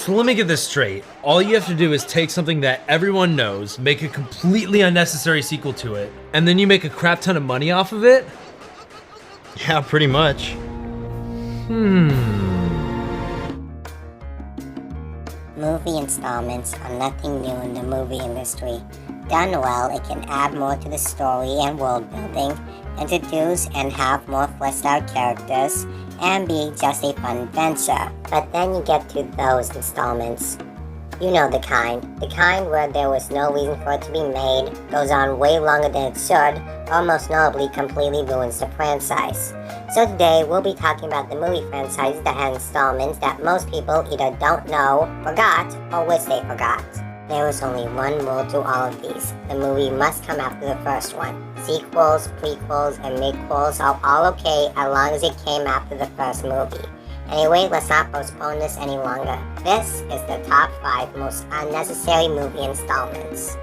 So let me get this straight. All you have to do is take something that everyone knows, make a completely unnecessary sequel to it, and then you make a crap ton of money off of it? Yeah, pretty much. Movie installments are nothing new in the movie industry. Done well, it can add more to the story and world building, introduce and have more fleshed out characters, and be just a fun adventure. But then you get to those installments. You know the kind where there was no reason for it to be made, goes on way longer than it should, or most notably completely ruins the franchise. So today we'll be talking about the movie franchises that had installments that most people either don't know, forgot, or wish they forgot. There was only one rule to all of these. The movie must come after the first one. Sequels, prequels, and midquels are all okay as long as it came after the first movie. Anyway, let's not postpone this any longer. This is the top 5 most unnecessary movie installments.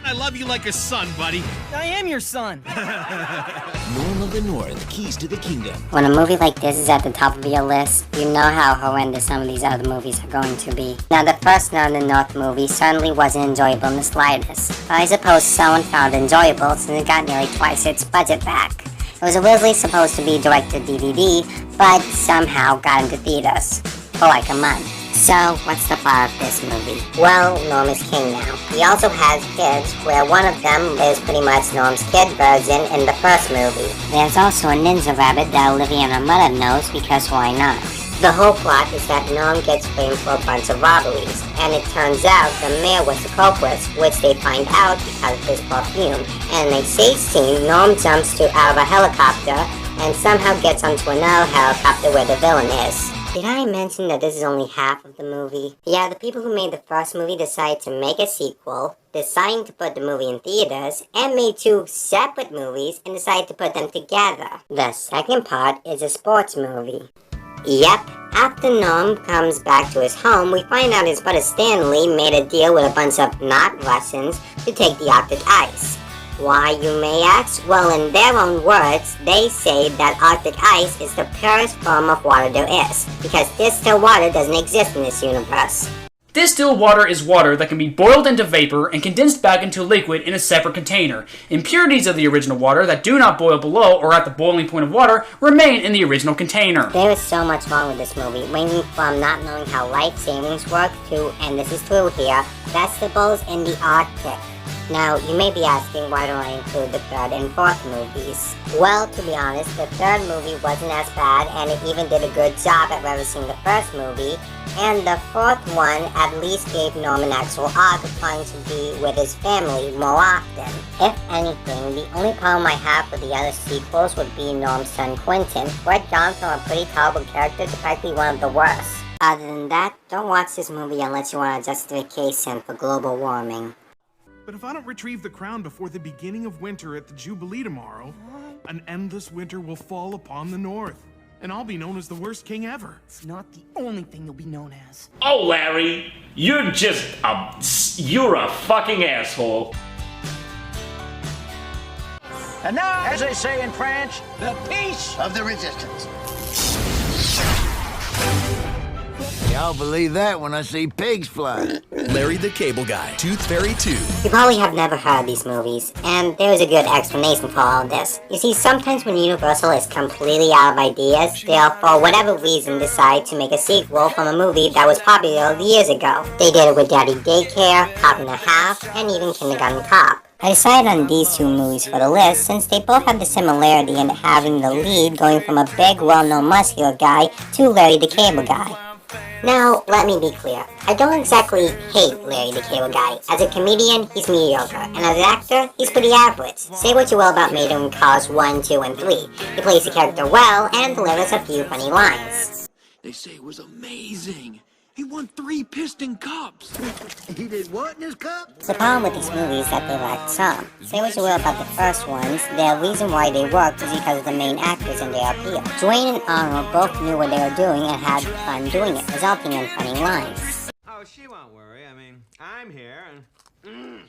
I love you like a son, buddy. I am your son. Norm of the North, Keys to the Kingdom. When a movie like this is at the top of your list, you know how horrendous some of these other movies are going to be. Now, the first Norm of the North movie certainly wasn't enjoyable in the slightest, but I suppose someone found it enjoyable since it got nearly twice its budget back. It was originally supposed to be direct-to-DVD, but somehow got into theaters for like a month. So, what's the plot of this movie? Well, Norm is king now. He also has kids, where one of them is pretty much Norm's kid version in the first movie. There's also a ninja rabbit that Olivia and her mother knows, because why not? The whole plot is that Norm gets framed for a bunch of robberies, and it turns out the mayor was the culprit, which they find out because of his perfume. And in a chase scene, Norm jumps out of a helicopter and somehow gets onto another helicopter where the villain is. Did I mention that this is only half of the movie? Yeah, the people who made the first movie decided to make a sequel, deciding to put the movie in theaters, and made 2 separate movies and decided to put them together. The second part is a sports movie. Yep, after Norm comes back to his home, we find out his brother Stanley made a deal with a bunch of not-Russians to take the Arctic ice. Why, you may ask? Well, in their own words, they say that Arctic ice is the purest form of water there is, because distilled water doesn't exist in this universe. Distilled water is water that can be boiled into vapor and condensed back into liquid in a separate container. Impurities of the original water that do not boil below or at the boiling point of water remain in the original container. There is so much wrong with this movie, ranging from not knowing how life savings work to, and this is true here, vegetables in the Arctic. Now, you may be asking, why don't I include the third and fourth movies? Well, to be honest, the third movie wasn't as bad, and it even did a good job at referencing the first movie, and the fourth one at least gave Norm an actual arc of trying to be with his family more often. If anything, the only problem I have with the other sequels would be Norm's son Quentin, who had gone from a pretty tolerable character to practically one of the worst. Other than that, don't watch this movie unless you want a justification for global warming. But if I don't retrieve the crown before the beginning of winter at the Jubilee tomorrow, an endless winter will fall upon the North, and I'll be known as the worst king ever. It's not the only thing you'll be known as. Oh, Larry, you're a fucking asshole. And now, as they say in French, the peace of the resistance. I'll believe that when I see pigs fly. Larry the Cable Guy, Tooth Fairy 2. You probably have never heard these movies, and there's a good explanation for all of this. You see, sometimes when Universal is completely out of ideas, they'll, for whatever reason, decide to make a sequel from a movie that was popular years ago. They did it with Daddy Daycare, Cop and a Half, and even Kindergarten Cop. I decided on these 2 movies for the list since they both have the similarity in having the lead going from a big, well-known muscular guy to Larry the Cable Guy. Now, let me be clear. I don't exactly hate Larry the Cable Guy. As a comedian, he's mediocre, and as an actor, he's pretty average. Say what you will about Made in Cars 1, 2, and 3. He plays the character well and delivers a few funny lines. They say it was amazing. He won 3 piston cups. He did what in his cup? The problem with these movies is that they lack charm. Say what you will about the first ones, the reason why they worked is because of the main actors and their appeal. Dwayne and Arnold both knew what they were doing and had fun doing it, resulting in funny lines. Oh, she won't worry. I mean, I'm here and...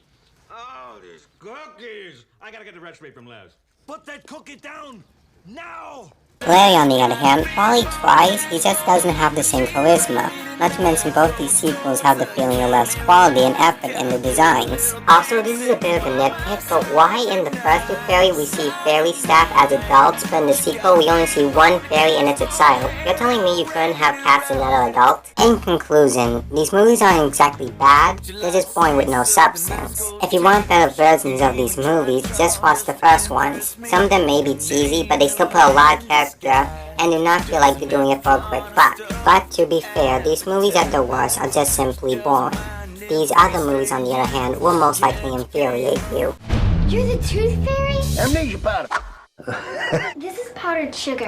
Oh, these cookies! I gotta get the recipe from Les. Put that cookie down, now! Larry, on the other hand, while he tries, he just doesn't have the same charisma. Not to mention both these sequels have the feeling of less quality and effort in the designs. Also, this is a bit of a nitpick, but why in the first Tooth Fairy we see fairy staff as adults, but in the sequel we only see one fairy and it's a child? You're telling me you couldn't have cast another adult? In conclusion, these movies aren't exactly bad, they're just boring with no substance. If you want better versions of these movies, just watch the first ones. Some of them may be cheesy, but they still put a lot of character and do not feel like they're doing it for a quick buck. But to be fair, these movies at their worst are just simply boring. These other movies, on the other hand, will most likely infuriate you. You're the Tooth Fairy? Amnesia powder. This is powdered sugar.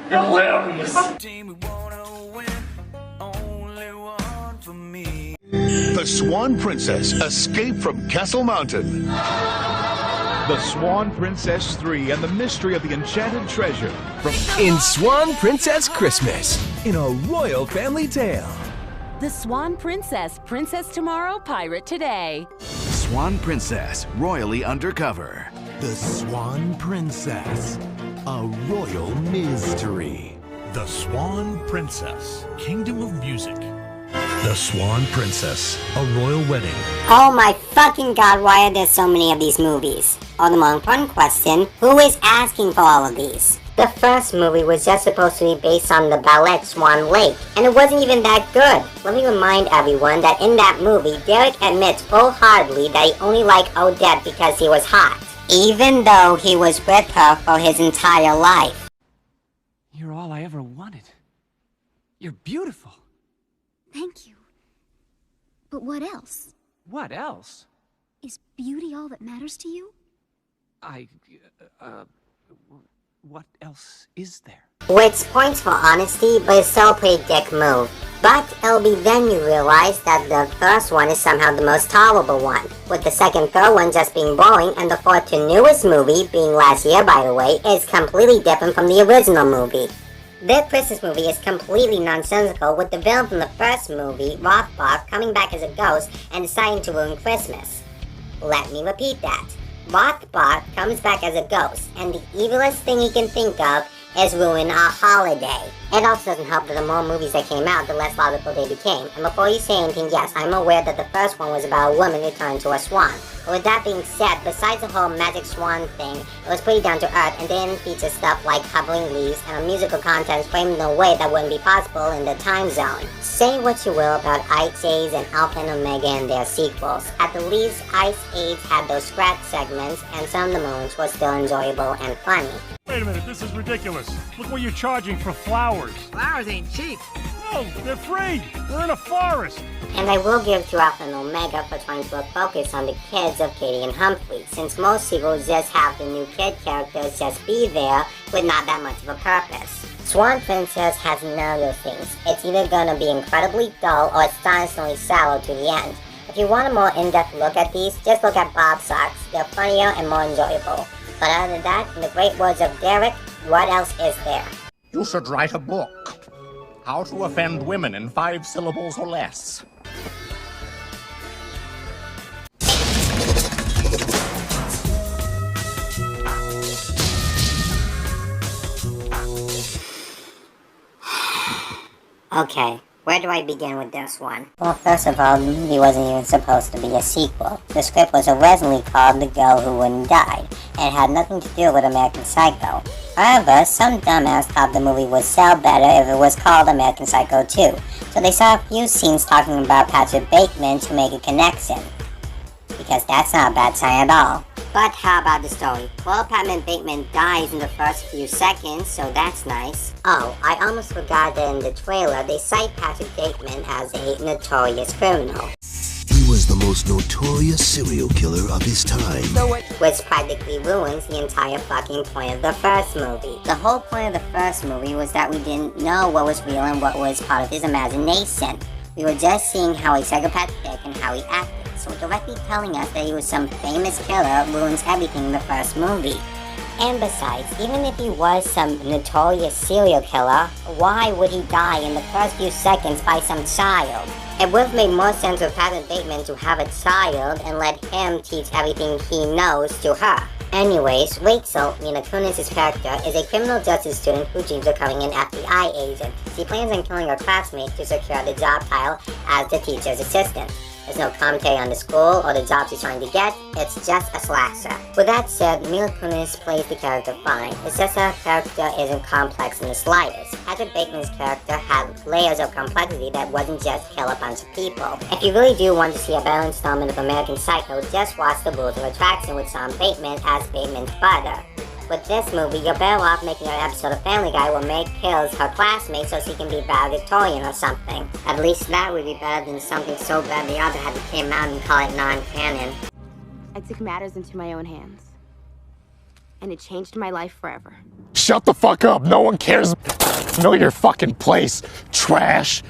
Hilarious. The Swan Princess escaped from Castle Mountain. The Swan Princess 3 and the Mystery of the Enchanted Treasure. In Swan Princess Christmas, in a royal family tale. The Swan Princess, Princess Tomorrow, Pirate Today. Swan Princess, royally undercover. The Swan Princess, a royal mystery. The Swan Princess, Kingdom of Music. The Swan Princess, a royal wedding. Oh my fucking god, why are there so many of these movies? Or the more important question, who is asking for all of these? The first movie was just supposed to be based on the ballet Swan Lake, and it wasn't even that good. Let me remind everyone that in that movie, Derek admits full-heartedly that he only liked Odette because he was hot, even though he was with her for his entire life. You're all I ever wanted. You're beautiful. Thank you. But what else? What else? Is beauty all that matters to you? What else is there? Which points for honesty, but it's still a pretty dick move. But it'll be then you realize that the first one is somehow the most tolerable one, with the second, third one just being boring, and the fourth to newest movie, being last year by the way, is completely different from the original movie. This Christmas movie is completely nonsensical, with the villain from the first movie, Rothbard, coming back as a ghost and deciding to ruin Christmas. Let me repeat that. Rothbard comes back as a ghost, and the evilest thing he can think of is ruin our holiday. It also doesn't help that the more movies that came out, the less logical they became. And before you say anything, yes, I'm aware that the first one was about a woman returning to a swan. But with that being said, besides the whole magic swan thing, it was pretty down to earth and didn't feature stuff like hovering leaves and a musical content framed in a way that wouldn't be possible in the time zone. Say what you will about Ice Age and Alpha and Omega and their sequels. At the least, Ice Age had those scratch segments, and some of the moments were still enjoyable and funny. Wait a minute, this is ridiculous. Look what you're charging for flowers. Flowers ain't cheap. No, they're free. We're in a forest. And I will give to Alpha and Omega for trying to focus on the kids of Katie and Humphrey, since most sequels just have the new kid characters just be there with not that much of a purpose. Swan Princess has none of those things. It's either gonna be incredibly dull or astonishingly shallow to the end. If you want a more in-depth look at these, just look at Bob Sox. They're funnier and more enjoyable. But other than that, in the great words of Derek, what else is there? You should write a book. How to offend women in 5 syllables or less. Okay, where do I begin with this one? Well, first of all, the movie wasn't even supposed to be a sequel. The script was originally called The Girl Who Wouldn't Die, and it had nothing to do with American Psycho. However, some dumbass thought the movie would sell better if it was called American Psycho 2, so they saw a few scenes talking about Patrick Bateman to make a connection. Because that's not a bad sign at all. But how about the story? Well, Patrick Bateman dies in the first few seconds, so that's nice. Oh, I almost forgot that in the trailer, they cite Patrick Bateman as a notorious criminal. He was the most notorious serial killer of his time. Which practically ruins the entire fucking point of the first movie. The whole point of the first movie was that we didn't know what was real and what was part of his imagination. We were just seeing how he psychopathic and how he acted. So directly telling us that he was some famous killer ruins everything in the first movie. And besides, even if he was some notorious serial killer, why would he die in the first few seconds by some child? It would have made more sense for Patrick Bateman to have a child and let him teach everything he knows to her. Anyways, Rachel, Mila Kunis' character, is a criminal justice student who dreams of becoming an FBI agent. She plans on killing her classmates to secure the job title as the teacher's assistant. There's no commentary on the school or the job she's trying to get, it's just a slasher. With that said, Mila Kunis plays the character fine. It's just her character isn't complex in the slightest. Patrick Bateman's character had layers of complexity that wasn't just kill a bunch of people. If you really do want to see a better installment of American Psycho, just watch The Rules of Attraction with Sean Bateman as Bateman's brother. With this movie, you're better off making an episode of Family Guy where Meg kills her classmate so she can be valedictorian or something. At least that would be better than something so bad the author had to came out and call it non-canon. I took matters into my own hands. And it changed my life forever. Shut the fuck up. No one cares. Know your fucking place, trash.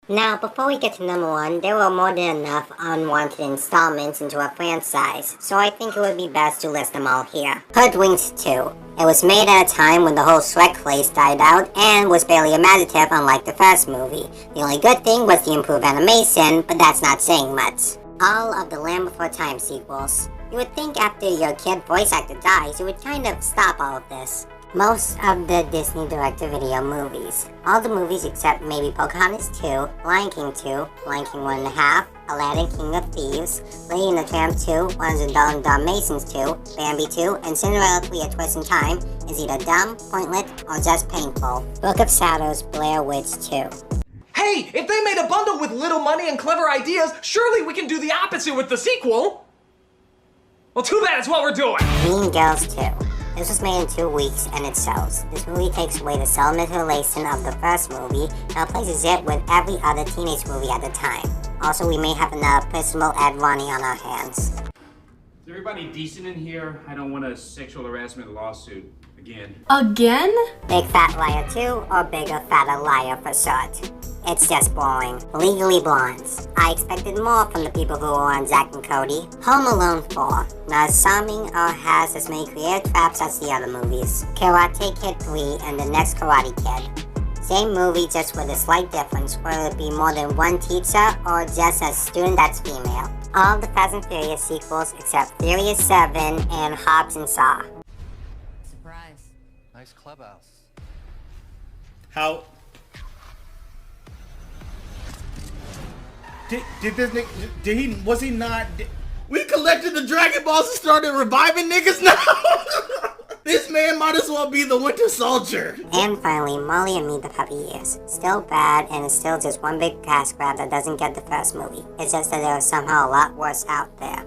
Now, before we get to number 1, there were more than enough unwanted installments into a franchise, so I think it would be best to list them all here. Hoodwinks 2. It was made at a time when the whole Shrek craze died out and was barely imaginative unlike the first movie. The only good thing was the improved animation, but that's not saying much. All of the Land Before Time sequels. You would think after your kid voice actor dies, you would kind of stop all of this. Most of the Disney direct-to-video movies. All the movies except maybe Pocahontas 2, Lion King 2, Lion King 1.5, Aladdin King of Thieves, Lady and the Tramp 2, 100 Dalmatians 2, Bambi 2, and Cinderella 3 A Twist in Time is either dumb, pointless, or just painful. Book of Shadows, Blair Witch 2. Hey, if they made a bundle with little money and clever ideas, surely we can do the opposite with the sequel! Well, too bad it's what we're doing! Mean Girls 2. This was made in 2 weeks and it sells. This movie takes away the sentimentalization of the first movie and replaces it with every other teenage movie at the time. Also, we may have another Principal Ed Ronnie on our hands. Is everybody decent in here? I don't want a sexual harassment lawsuit again. Again? Big Fat Liar 2 or Bigger Fatter Liar for short. It's just boring. Legally Blondes. I expected more from the people who were on Zack and Cody. Home Alone 4. Not as charming or has as many career traps as the other movies. Karate Kid 3 and the next Karate Kid. Same movie, just with a slight difference. Will it be more than one teacher or just a student that's female? All the Fast and Furious sequels except Furious 7 and Hobbs and Shaw. Surprise. Nice clubhouse. How... Did this nigga, did he, was he not, we collected the Dragon Balls and started reviving niggas now? This man might as well be the Winter Soldier. And finally, Molly and Me the Puppy Years. Still bad, and it's still just one big cash grab that doesn't get the first movie. It's just that there is somehow a lot worse out there.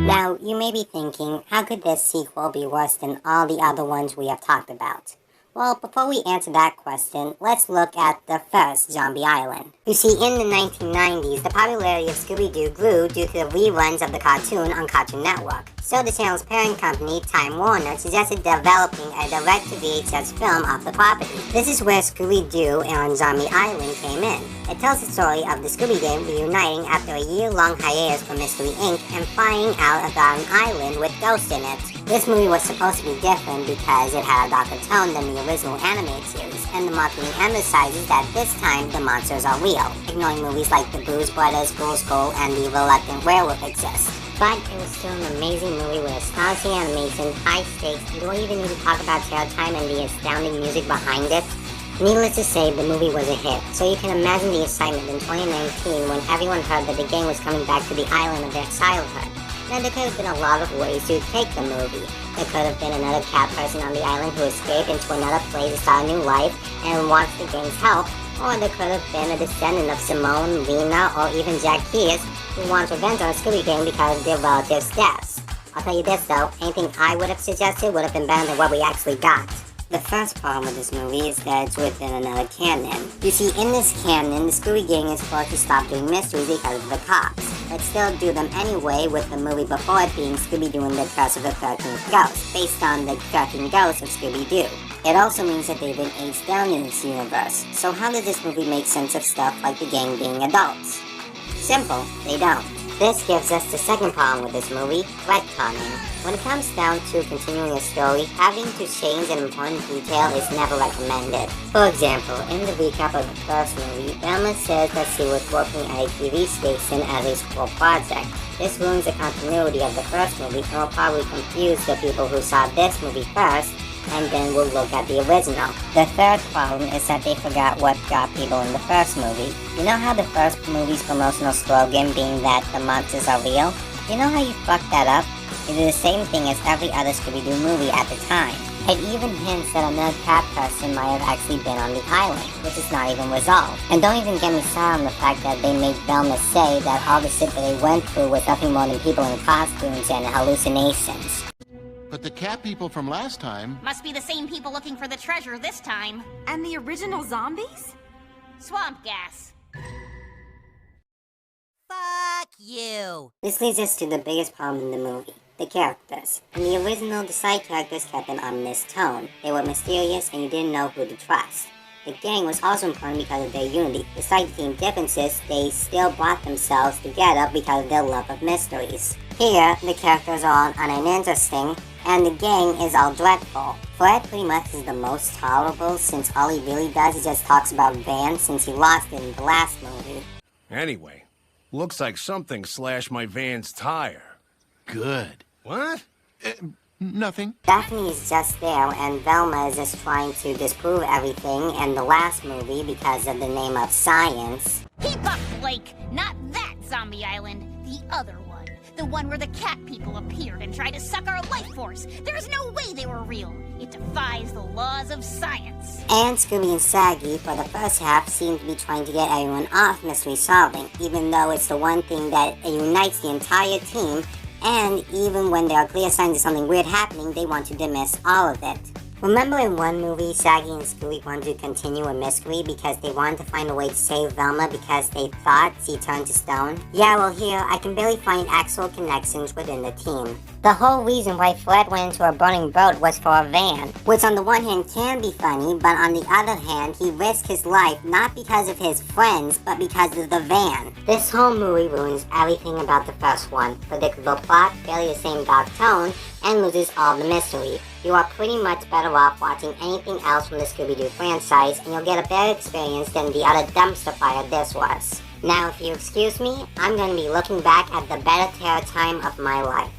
Now, you may be thinking, how could this sequel be worse than all the other ones we have talked about? Well, before we answer that question, let's look at the first Zombie Island. You see, in the 1990s, the popularity of ScoobyDoo grew due to the reruns of the cartoon on Cartoon Network. So the channel's parent company, Time Warner, suggested developing a direct-to-VHS film of the property. This is where ScoobyDoo on Zombie Island came in. It tells the story of the Scooby Gang reuniting after a year-long hiatus from Mystery Inc. and flying out about an island with ghosts in it. This movie was supposed to be different because it had a darker tone than the original animated series, and the marketing emphasizes that this time the monsters are real, ignoring movies like The Blues Brothers, Ghoul School, and The Reluctant Werewolf exist. But it was still an amazing movie with astonishing animation, high stakes, and do I even need to talk about tail time and the astounding music behind it? Needless to say, the movie was a hit, so you can imagine the excitement in 2019 when everyone heard that the gang was coming back to the island of their childhood. Now, there could have been a lot of ways to take the movie. There could have been another cat person on the island who escaped into another place to start a new life and wants the gang's help, or there could have been a descendant of Simone, Lena, or even Jack Kears who wants revenge on the Scooby Gang because of their relatives' deaths. I'll tell you this though, anything I would have suggested would have been better than what we actually got. The first problem with this movie is that it's within another canon. You see, in this canon, the Scooby Gang is supposed to stop doing mysteries because of the cops, but still do them anyway, with the movie before it being Scooby-Doo and the Curse of the 13th Ghost, based on the 13 Ghosts of Scooby-Doo. It also means that they've been aged down in this universe, so how did this movie make sense of stuff like the gang being adults? Simple, they don't. This gives us the second problem with this movie, retconning. When it comes down to continuing a story, having to change an important detail is never recommended. For example, in the recap of the first movie, Velma says that she was working at a TV station as a school project. This ruins the continuity of the first movie and will probably confuse the people who saw this movie first and then will look at the original. The third problem is that they forgot what got people in the first movie. You know how the first movie's promotional slogan being that the monsters are real? You know how you fucked that up? It is the same thing as every other ScoobyDoo movie at the time. It even hints that another cat person might have actually been on the island, which is not even resolved. And don't even get me started on the fact that they made Velma say that all the shit that they went through was nothing more than people in costumes and hallucinations. But the cat people from last time... Must be the same people looking for the treasure this time. And the original zombies? Swamp gas. Fuck you! This leads us to the biggest problem in the movie. The characters. In the original, the side characters kept an ominous tone. They were mysterious and you didn't know who to trust. The gang was also important because of their unity. Despite the team differences, they still brought themselves together because of their love of mysteries. Here, the characters are all uninteresting, and the gang is all dreadful. Fred pretty much is the most tolerable since all he really does is just talks about Van since he lost it in the last movie. Anyway, looks like something slashed my van's tire. Good. What? Nothing. Daphne is just there, and Velma is just trying to disprove everything in the last movie because of the name of science. Keep up, Blake! Not that zombie island, the other one. The one where the cat people appeared and tried to suck our life force. There's no way they were real. It defies the laws of science. And Scooby and Shaggy, for the first half, seem to be trying to get everyone off mystery solving, even though it's the one thing that unites the entire team, and even when there are clear signs of something weird happening, they want to dismiss all of it. Remember in one movie, Shaggy and Scooby wanted to continue a mystery because they wanted to find a way to save Velma because they thought she turned to stone? Yeah, well here, I can barely find actual connections within the team. The whole reason why Fred went into a burning boat was for a van, which on the one hand can be funny, but on the other hand, he risked his life not because of his friends, but because of the van. This whole movie ruins everything about the first one. Predictable plot, barely the same dark tone, and loses all the mystery. You are pretty much better off watching anything else from the ScoobyDoo franchise, and you'll get a better experience than the other dumpster fire this was. Now, if you excuse me, I'm going to be looking back at the better terror time of my life.